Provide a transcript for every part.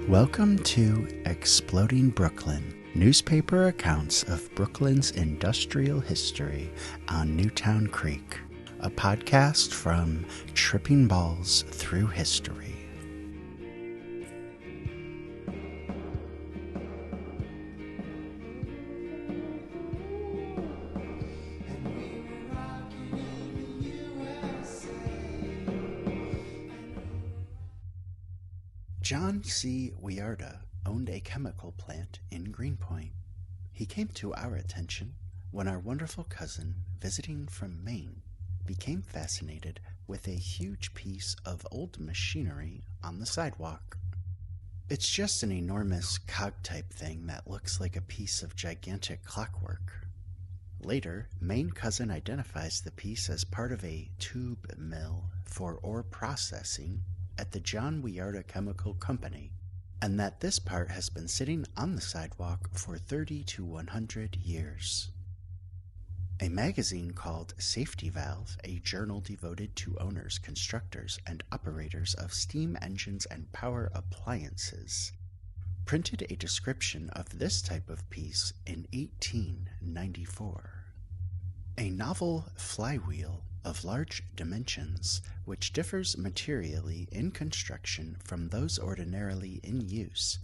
Welcome to Exploding Brooklyn, newspaper accounts of Brooklyn's industrial history on Newtown Creek, a podcast from Tripping Balls Through History. John C. Wiarda owned a chemical plant in Greenpoint. He came to our attention when our wonderful cousin, visiting from Maine, became fascinated with a huge piece of old machinery on the sidewalk. It's just an enormous cog-type thing that looks like a piece of gigantic clockwork. Later, Maine cousin identifies the piece as part of a tube mill for ore processing at the John Wiarda Chemical Company, and that this part has been sitting on the sidewalk for 30 to 100 years. A magazine called Safety Valve, a journal devoted to owners, constructors, and operators of steam engines and power appliances, printed a description of this type of piece in 1894. A novel flywheel of large dimensions, which differs materially in construction from those ordinarily in use,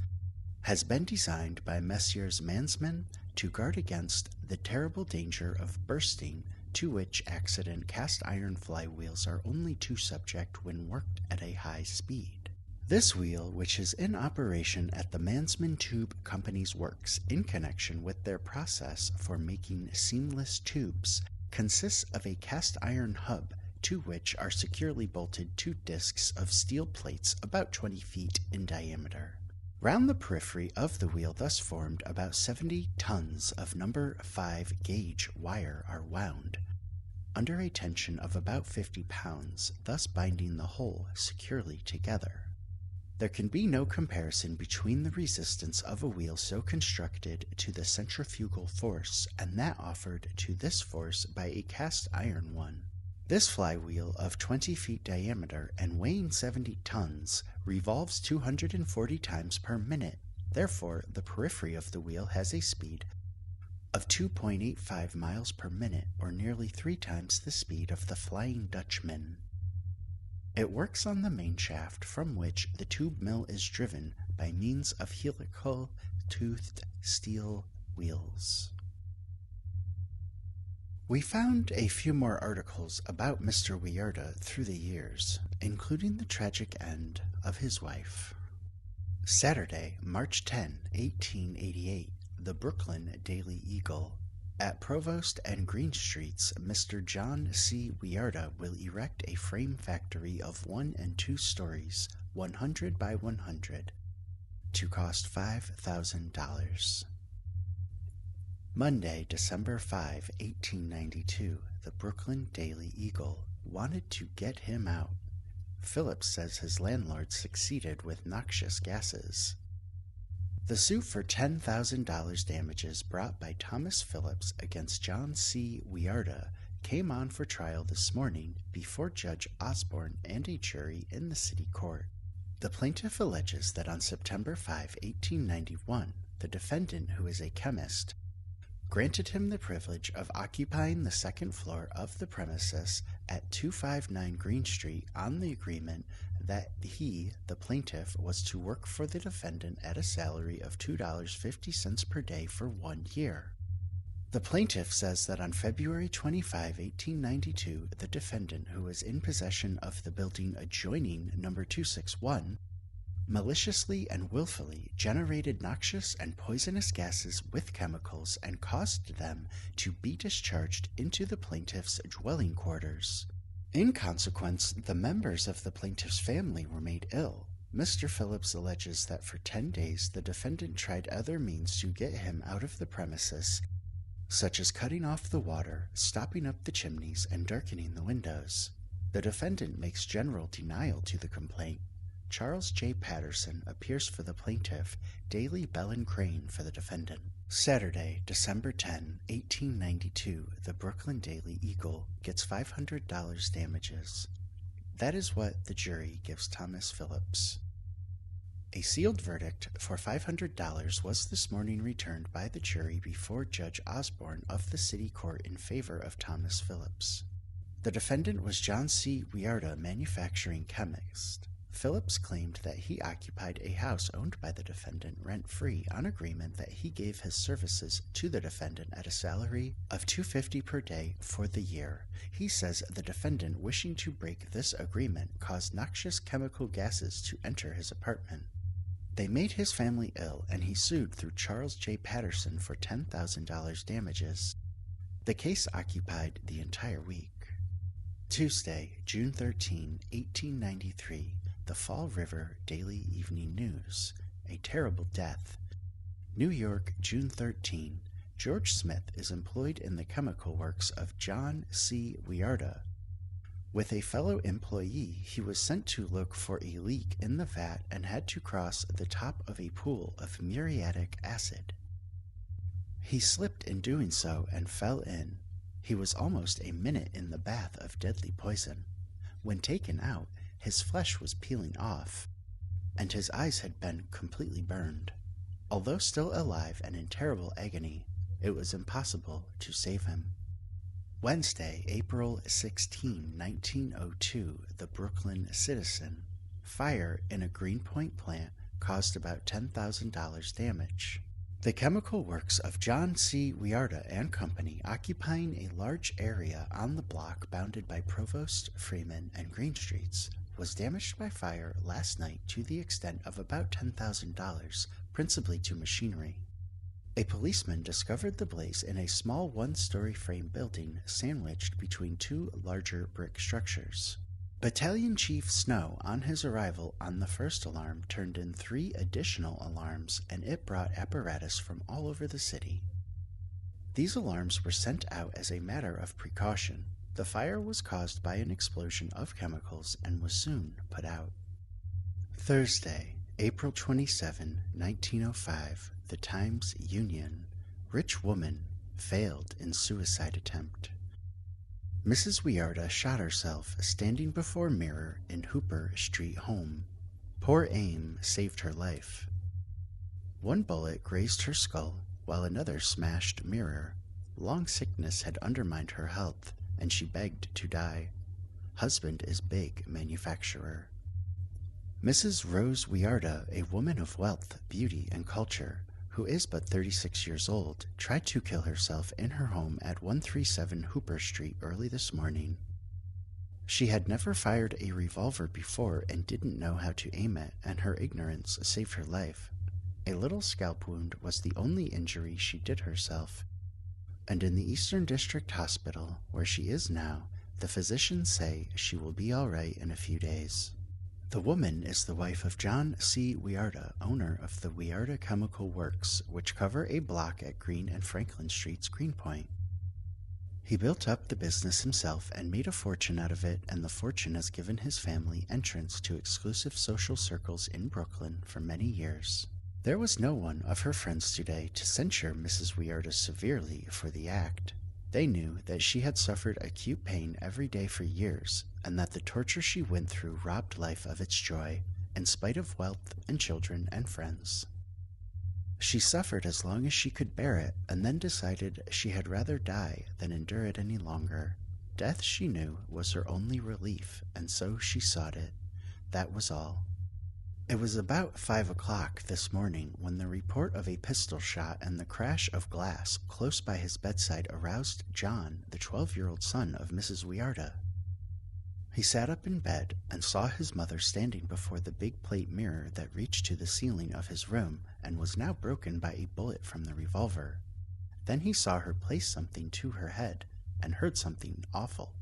has been designed by Messrs. Mansman to guard against the terrible danger of bursting, to which accident cast iron flywheels are only too subject when worked at a high speed. This wheel, which is in operation at the Mansman Tube Company's works in connection with their process for making seamless tubes, consists of a cast iron hub to which are securely bolted two discs of steel plates about 20 feet in diameter. Round the periphery of the wheel thus formed, about 70 tons of number 5 gauge wire are wound, under a tension of about 50 pounds, thus binding the whole securely together. There can be no comparison between the resistance of a wheel so constructed to the centrifugal force and that offered to this force by a cast iron one. This flywheel of 20 feet diameter and weighing 70 tons revolves 240 times per minute. Therefore, the periphery of the wheel has a speed of 2.85 miles per minute, or nearly 3 times the speed of the Flying Dutchman. It works on the main shaft, from which the tube mill is driven by means of helical-toothed steel wheels. We found a few more articles about Mr. Wiarda through the years, including the tragic end of his wife. Saturday, March 10, 1888, the Brooklyn Daily Eagle. At Provost and Green Streets, Mr. John C. Wiarda will erect a frame factory of 1 and 2 stories, 100 by 100, to cost $5,000. Monday, December 5, 1892, the Brooklyn Daily Eagle wanted to get him out. Phillips says his landlord succeeded with noxious gases. The suit for $10,000 damages brought by Thomas Phillips against John C. Wiarda came on for trial this morning before Judge Osborne and a jury in the city court. The plaintiff alleges that on September 5, 1891, the defendant, who is a chemist, granted him the privilege of occupying the second floor of the premises at 259 Green Street on the agreement that he, the plaintiff, was to work for the defendant at a salary of $2.50 per day for 1 year. The plaintiff says that on February 25, 1892, the defendant, who was in possession of the building adjoining number 261, maliciously and willfully generated noxious and poisonous gases with chemicals and caused them to be discharged into the plaintiff's dwelling quarters. In consequence, the members of the plaintiff's family were made ill. Mr. Phillips alleges that for 10 days the defendant tried other means to get him out of the premises, such as cutting off the water, stopping up the chimneys, and darkening the windows. The defendant makes general denial to the complaint. Charles J. Patterson appears for the plaintiff, Daily Bell and Crane for the defendant. Saturday, December 10, 1892, the Brooklyn Daily Eagle gets $500 damages. That is what the jury gives Thomas Phillips. A sealed verdict for $500 was this morning returned by the jury before Judge Osborne of the City Court in favor of Thomas Phillips. The defendant was John C. Wiarda, manufacturing chemist. Phillips claimed that he occupied a house owned by the defendant rent-free on agreement that he gave his services to the defendant at a salary of $250 per day for the year. He says the defendant, wishing to break this agreement, caused noxious chemical gases to enter his apartment. They made his family ill, and he sued through Charles J. Patterson for $10,000 damages. The case occupied the entire week. Tuesday, June 13, 1893, the Fall River Daily Evening News. A terrible death. New York, June 13. George Smith is employed in the chemical works of John C. Wiarda. With a fellow employee, he was sent to look for a leak in the vat and had to cross the top of a pool of muriatic acid. He slipped in doing so and fell in. He was almost a minute in the bath of deadly poison. When taken out, his flesh was peeling off, and his eyes had been completely burned. Although still alive and in terrible agony, it was impossible to save him. Wednesday, April 16, 1902, the Brooklyn Citizen. Fire in a Greenpoint plant caused about $10,000 damage. The chemical works of John C. Wiarda and Company, occupying a large area on the block bounded by Provost, Freeman, and Green Streets, was damaged by fire last night to the extent of about $10,000, principally to machinery. A policeman discovered the blaze in a small one-story frame building sandwiched between two larger brick structures. Battalion Chief Snow, on his arrival on the first alarm, turned in 3 additional alarms, and it brought apparatus from all over the city. These alarms were sent out as a matter of precaution. The fire was caused by an explosion of chemicals and was soon put out. Thursday, April 27, 1905, the Times-Union. Rich woman failed in suicide attempt. Mrs. Wiarda shot herself standing before mirror in Hooper Street home. Poor aim saved her life. One bullet grazed her skull, while another smashed mirror. Long sickness had undermined her health, and she begged to die. Husband is big manufacturer. Mrs. Rose Wiarda, a woman of wealth, beauty, and culture, who is but 36 years old, tried to kill herself in her home at 137 Hooper Street early this morning. She had never fired a revolver before and didn't know how to aim it, and her ignorance saved her life. A little scalp wound was the only injury she did herself, and in the Eastern District Hospital, where she is now, the physicians say she will be all right in a few days. The woman is the wife of John C. Wiarda, owner of the Wiarda Chemical Works, which cover a block at Green and Franklin Streets, Greenpoint. He built up the business himself and made a fortune out of it, and the fortune has given his family entrance to exclusive social circles in Brooklyn for many years. There was no one of her friends today to censure Mrs. Wiarda severely for the act. They knew that she had suffered acute pain every day for years, and that the torture she went through robbed life of its joy, in spite of wealth and children and friends. She suffered as long as she could bear it, and then decided she had rather die than endure it any longer. Death, she knew, was her only relief, and so she sought it. That was all. It was about 5 o'clock this morning when the report of a pistol shot and the crash of glass close by his bedside aroused John, the 12-year-old son of Mrs. Wiarda. He sat up in bed and saw his mother standing before the big plate mirror that reached to the ceiling of his room and was now broken by a bullet from the revolver. Then he saw her place something to her head and heard something awful,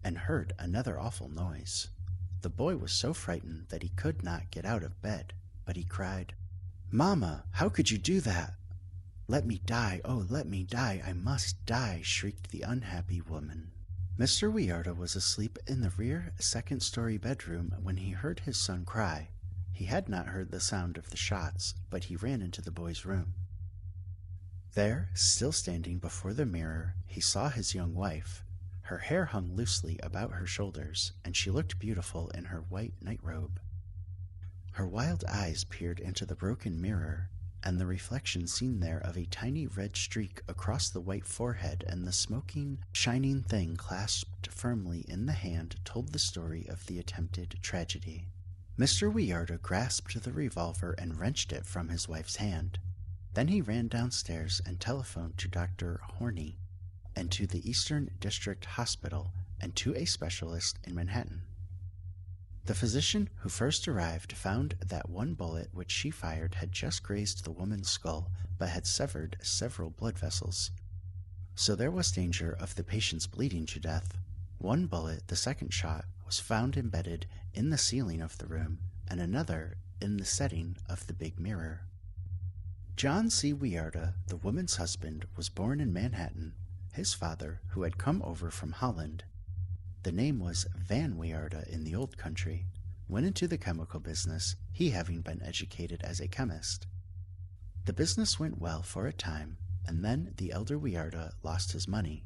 and heard another awful noise. The boy was so frightened that he could not get out of bed, but he cried, "Mama, how could you do that?" "Let me die, oh, let me die, I must die," shrieked the unhappy woman. Mr. Wiarda was asleep in the rear second-story bedroom when he heard his son cry. He had not heard the sound of the shots, but he ran into the boy's room. There, still standing before the mirror, he saw his young wife. Her hair hung loosely about her shoulders, and she looked beautiful in her white nightrobe. Her wild eyes peered into the broken mirror, and the reflection seen there of a tiny red streak across the white forehead and the smoking, shining thing clasped firmly in the hand told the story of the attempted tragedy. Mr. Wiarda grasped the revolver and wrenched it from his wife's hand. Then he ran downstairs and telephoned to Dr. Horney and to the Eastern District Hospital and to a specialist in Manhattan. The physician who first arrived found that one bullet which she fired had just grazed the woman's skull, but had severed several blood vessels. So there was danger of the patient's bleeding to death. One bullet, the second shot, was found embedded in the ceiling of the room, and another in the setting of the big mirror. John C. Wiarda, the woman's husband, was born in Manhattan. His father, who had come over from Holland, the name was Van Wiarda in the old country, went into the chemical business, he having been educated as a chemist. The business went well for a time, and then the elder Wiarda lost his money.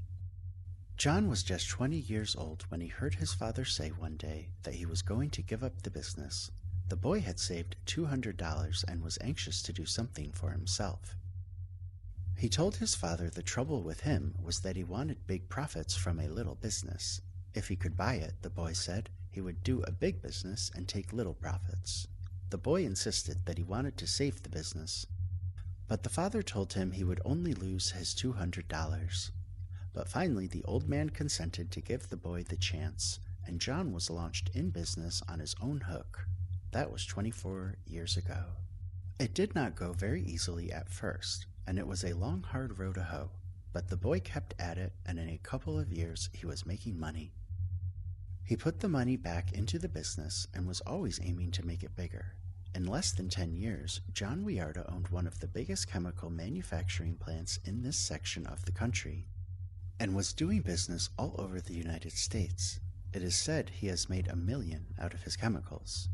John was just 20 years old when he heard his father say one day that he was going to give up the business. The boy had saved $200 and was anxious to do something for himself. He told his father the trouble with him was that he wanted big profits from a little business. If he could buy it, the boy said, he would do a big business and take little profits. The boy insisted that he wanted to save the business, but the father told him he would only lose his $200. But finally the old man consented to give the boy the chance, and John was launched in business on his own hook. That was 24 years ago. It did not go very easily at first, and it was a long, hard row to hoe, but the boy kept at it, and in a couple of years he was making money. He put the money back into the business and was always aiming to make it bigger. In less than 10 years, John Wiarda owned one of the biggest chemical manufacturing plants in this section of the country, and was doing business all over the United States. It is said he has made $1 million out of his chemicals.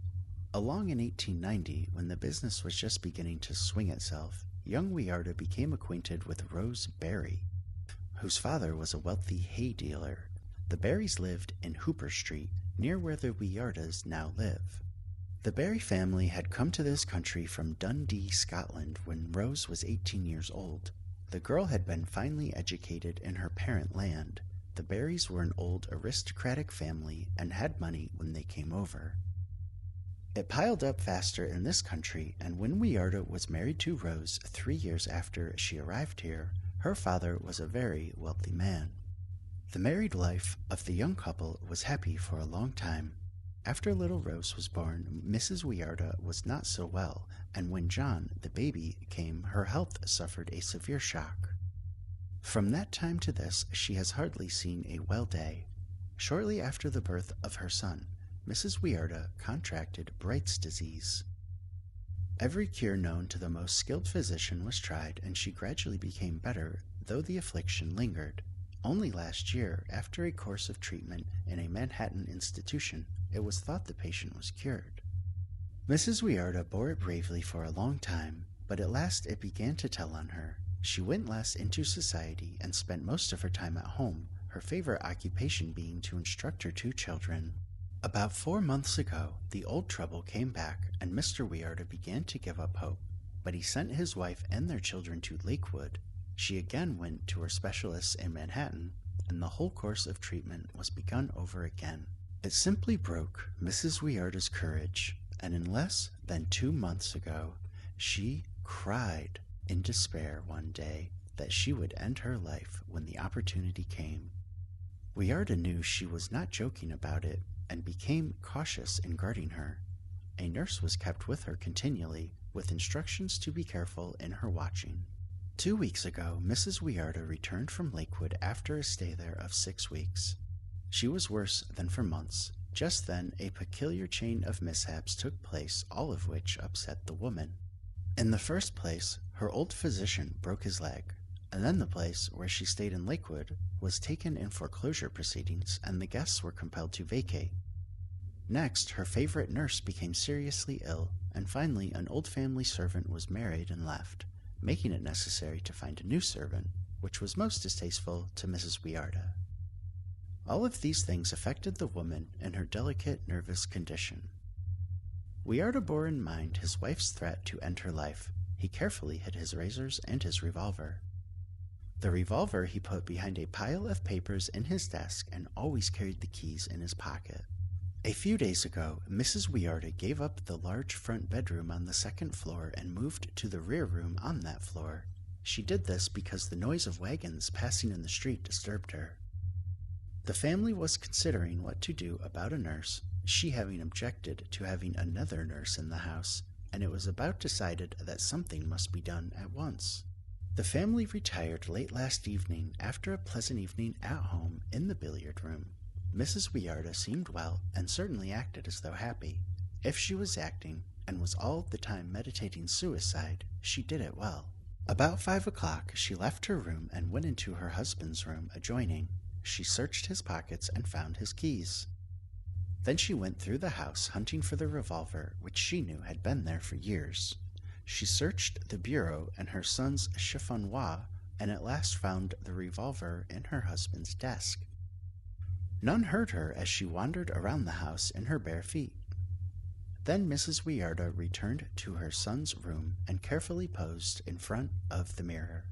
Along in 1890, when the business was just beginning to swing itself, young Wiarda became acquainted with Rose Berry, whose father was a wealthy hay dealer. The Berrys lived in Hooper Street, near where the Wiardas now live. The Berry family had come to this country from Dundee, Scotland, when Rose was 18 years old. The girl had been finely educated in her parent land. The Berrys were an old aristocratic family and had money when they came over. It piled up faster in this country, and when Wiarda was married to Rose 3 years after she arrived here, her father was a very wealthy man. The married life of the young couple was happy for a long time. After little Rose was born, Mrs. Wiarda was not so well, and when John, the baby, came, her health suffered a severe shock. From that time to this, she has hardly seen a well day. Shortly after the birth of her son, Mrs. Wiarda contracted Bright's disease. Every cure known to the most skilled physician was tried, and she gradually became better, though the affliction lingered. Only last year, after a course of treatment in a Manhattan institution, it was thought the patient was cured. Mrs. Wiarda bore it bravely for a long time, but at last it began to tell on her. She went less into society and spent most of her time at home, her favorite occupation being to instruct her 2 children. About 4 months ago, the old trouble came back, and Mr. Wiarda began to give up hope, but he sent his wife and their children to Lakewood. She again went to her specialists in Manhattan, and the whole course of treatment was begun over again. It simply broke Mrs. Wiarda's courage, and in less than 2 months ago, she cried in despair one day that she would end her life when the opportunity came. Wiarda knew she was not joking about it, and became cautious in guarding her. A nurse was kept with her continually, with instructions to be careful in her watching. 2 weeks ago, Mrs. Wiarda returned from Lakewood after a stay there of 6 weeks. She was worse than for months. Just then, a peculiar chain of mishaps took place, all of which upset the woman. In the first place, her old physician broke his leg, and then the place where she stayed in Lakewood was taken in foreclosure proceedings, and the guests were compelled to vacate. Next, her favorite nurse became seriously ill, and finally an old family servant was married and left, making it necessary to find a new servant, which was most distasteful to Mrs. Wiarda. All of these things affected the woman in her delicate, nervous condition. Wiarda bore in mind his wife's threat to end her life. He carefully hid his razors and his revolver. The revolver he put behind a pile of papers in his desk and always carried the keys in his pocket. A few days ago, Mrs. Wiarda gave up the large front bedroom on the second floor and moved to the rear room on that floor. She did this because the noise of wagons passing in the street disturbed her. The family was considering what to do about a nurse, she having objected to having another nurse in the house, and it was about decided that something must be done at once. The family retired late last evening after a pleasant evening at home in the billiard room. Mrs. Wiarda seemed well and certainly acted as though happy. If she was acting, and was all the time meditating suicide, she did it well. About 5 o'clock, she left her room and went into her husband's room adjoining. She searched his pockets and found his keys. Then she went through the house hunting for the revolver, which she knew had been there for years. She searched the bureau and her son's chiffonier, and at last found the revolver in her husband's desk. None heard her as she wandered around the house in her bare feet. Then Mrs. Wiarda returned to her son's room and carefully posed in front of the mirror.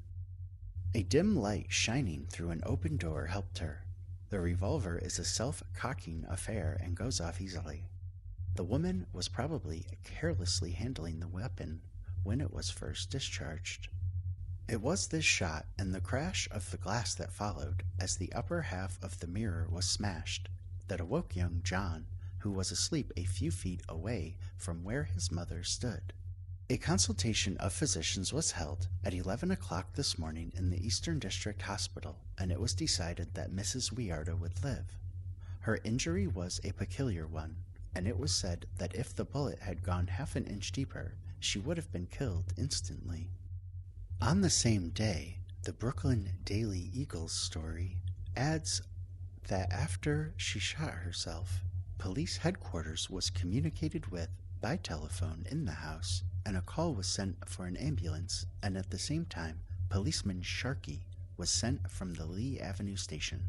A dim light shining through an open door helped her. The revolver is a self-cocking affair and goes off easily. The woman was probably carelessly handling the weapon when it was first discharged. It was this shot and the crash of the glass that followed, as the upper half of the mirror was smashed, that awoke young John, who was asleep a few feet away from where his mother stood. A consultation of physicians was held at 11 o'clock this morning in the Eastern District Hospital, and it was decided that Mrs. Wiarda would live. Her injury was a peculiar one, and it was said that if the bullet had gone half an inch deeper, she would have been killed instantly. On the same day, the Brooklyn Daily Eagle's story adds that after she shot herself, police headquarters was communicated with by telephone in the house, and a call was sent for an ambulance, and at the same time, policeman Sharkey was sent from the Lee Avenue station.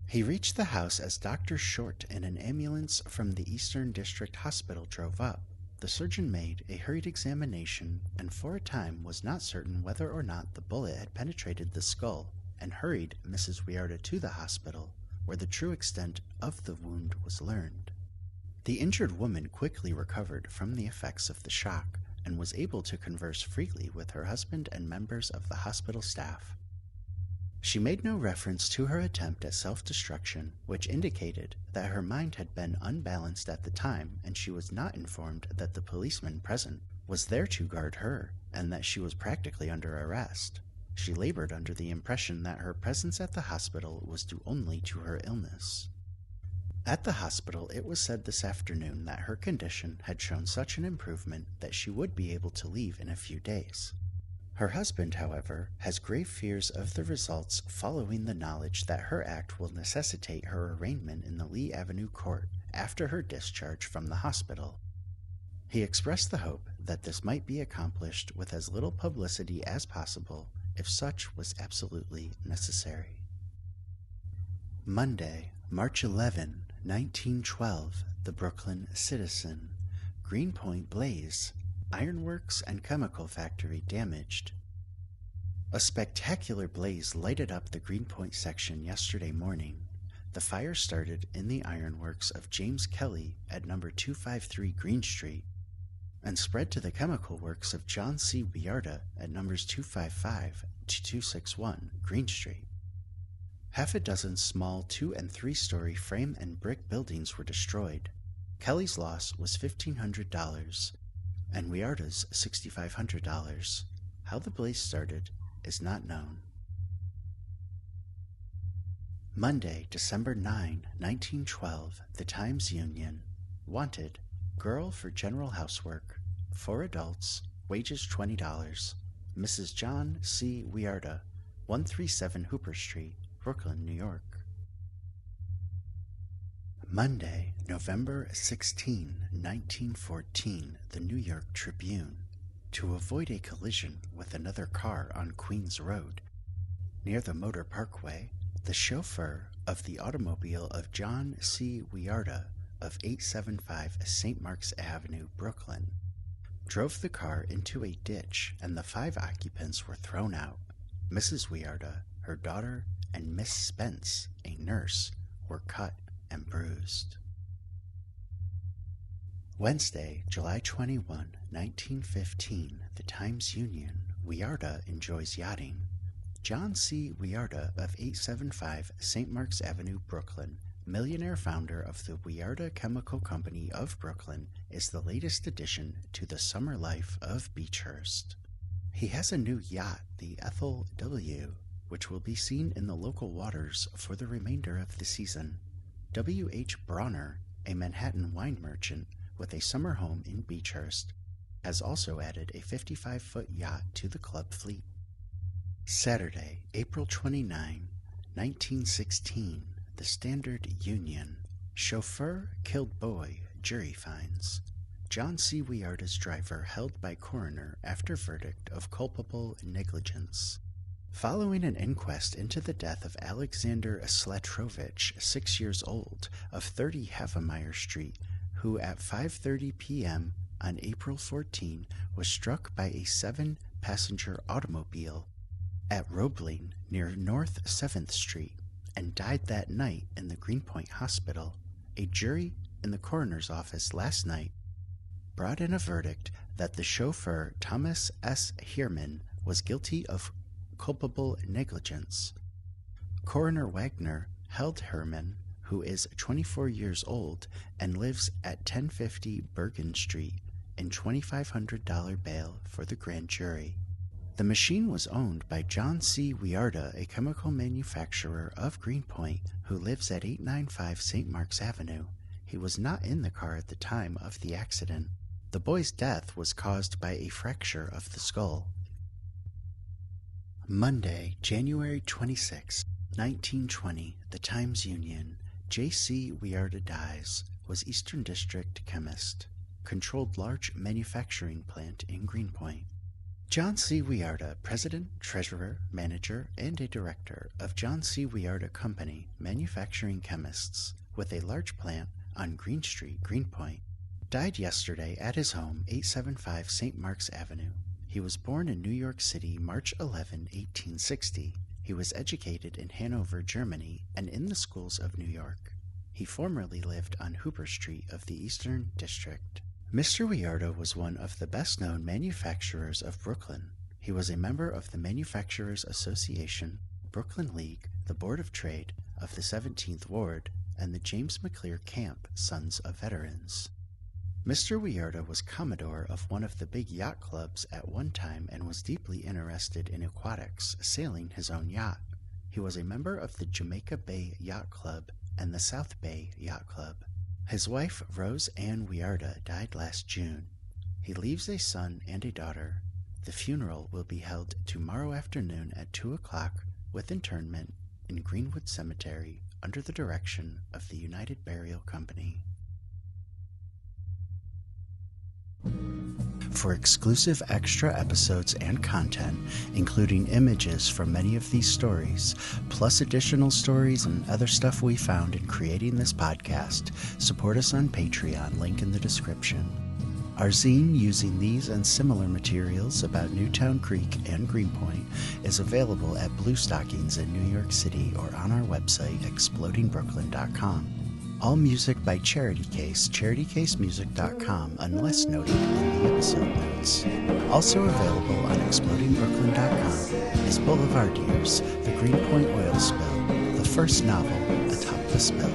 He reached the house as Dr. Short in an ambulance from the Eastern District Hospital drove up. The surgeon made a hurried examination and for a time was not certain whether or not the bullet had penetrated the skull, and hurried Mrs. Wiarda to the hospital, where the true extent of the wound was learned. The injured woman quickly recovered from the effects of the shock and was able to converse freely with her husband and members of the hospital staff. She made no reference to her attempt at self-destruction, which indicated that her mind had been unbalanced at the time, and she was not informed that the policeman present was there to guard her and that she was practically under arrest. She labored under the impression that her presence at the hospital was due only to her illness. At the hospital, it was said this afternoon that her condition had shown such an improvement that she would be able to leave in a few days. Her husband, however, has grave fears of the results following the knowledge that her act will necessitate her arraignment in the Lee Avenue court after her discharge from the hospital. He expressed the hope that this might be accomplished with as little publicity as possible, if such was absolutely necessary. Monday, March 11, 1912, the Brooklyn Citizen. Greenpoint blaze. Ironworks and chemical factory damaged. A spectacular blaze lighted up the Greenpoint section yesterday morning. The fire started in the ironworks of James Kelly at number 253 Green Street and spread to the chemical works of John C. Wiarda at numbers 255 to 261 Green Street. Half a dozen small 2- and 3-story frame and brick buildings were destroyed. Kelly's loss was $1,500 and Wiarda's $6,500. How the blaze started is not known. Monday, December 9, 1912, the Times-Union. Wanted, girl for general housework, 4 adults, wages $20. Mrs. John C. Wiarda, 137 Hooper Street, Brooklyn, New York. Monday, November 16, 1914, the New York Tribune. To avoid a collision with another car on Queens Road, near the Motor Parkway, the chauffeur of the automobile of John C. Wiarda of 875 St. Mark's Avenue, Brooklyn, drove the car into a ditch and the 5 occupants were thrown out. Mrs. Wiarda, her daughter, and Miss Spence, a nurse, were cut and bruised. Wednesday, July 21, 1915, the Times-Union. Wiarda enjoys yachting. John C. Wiarda of 875 St. Mark's Avenue, Brooklyn, millionaire founder of the Wiarda Chemical Company of Brooklyn, is the latest addition to the summer life of Beechhurst. He has a new yacht, the Ethel W., which will be seen in the local waters for the remainder of the season. W. H. Bronner, a Manhattan wine merchant with a summer home in Beechhurst, has also added a 55-foot yacht to the club fleet. Saturday, April 29, 1916, the Standard Union. Chauffeur Killed Boy, jury finds. John C. Wiarda's driver held by coroner after verdict of culpable negligence. Following an inquest into the death of Alexander Slatrovich, 6 years old, of 30 Havemeyer Street, who at 5:30 p.m. on April 14 was struck by a 7-passenger automobile at Roebling near North 7th Street and died that night in the Greenpoint Hospital, a jury in the coroner's office last night brought in a verdict that the chauffeur Thomas S. Heerman was guilty of culpable negligence. Coroner Wagner held Herman, who is 24 years old and lives at 1050 Bergen Street, in $2,500 bail for the grand jury. The machine was owned by John C. Wiarda, a chemical manufacturer of Greenpoint, who lives at 895 St. Mark's Avenue. He was not in the car at the time of the accident. The boy's death was caused by a fracture of the skull. Monday, January 26, 1920, the Times-Union. J.C. Wiarda dies, was Eastern District chemist, controlled large manufacturing plant in Greenpoint. John C. Wiarda, president, treasurer, manager, and a director of John C. Wiarda Company, manufacturing chemists, with a large plant on Green Street, Greenpoint, died yesterday at his home, 875 St. Mark's Avenue. He was born in New York City, March 11, 1860. He was educated in Hanover, Germany, and in the schools of New York. He formerly lived on Hooper Street of the Eastern District. Mr. Wiarda was one of the best-known manufacturers of Brooklyn. He was a member of the Manufacturers Association, Brooklyn League, the Board of Trade of the 17th Ward, and the James McClear Camp Sons of Veterans. Mr. Wiarda was commodore of one of the big yacht clubs at one time and was deeply interested in aquatics, sailing his own yacht. He was a member of the Jamaica Bay Yacht Club and the South Bay Yacht Club. His wife, Rose Ann Wiarda, died last June. He leaves a son and a daughter. The funeral will be held tomorrow afternoon at 2 o'clock with interment in Greenwood Cemetery under the direction of the United Burial Company. For exclusive extra episodes and content, including images from many of these stories, plus additional stories and other stuff we found in creating this podcast, support us on Patreon, link in the description. Our zine, using these and similar materials about Newtown Creek and Greenpoint, is available at Blue Stockings in New York City or on our website, explodingbrooklyn.com. All music by Charity Case, charitycasemusic.com, unless noted in the episode notes. Also available on explodingbrooklyn.com is Boulevard Years, The Greenpoint Oil Spill, the first novel atop the spill.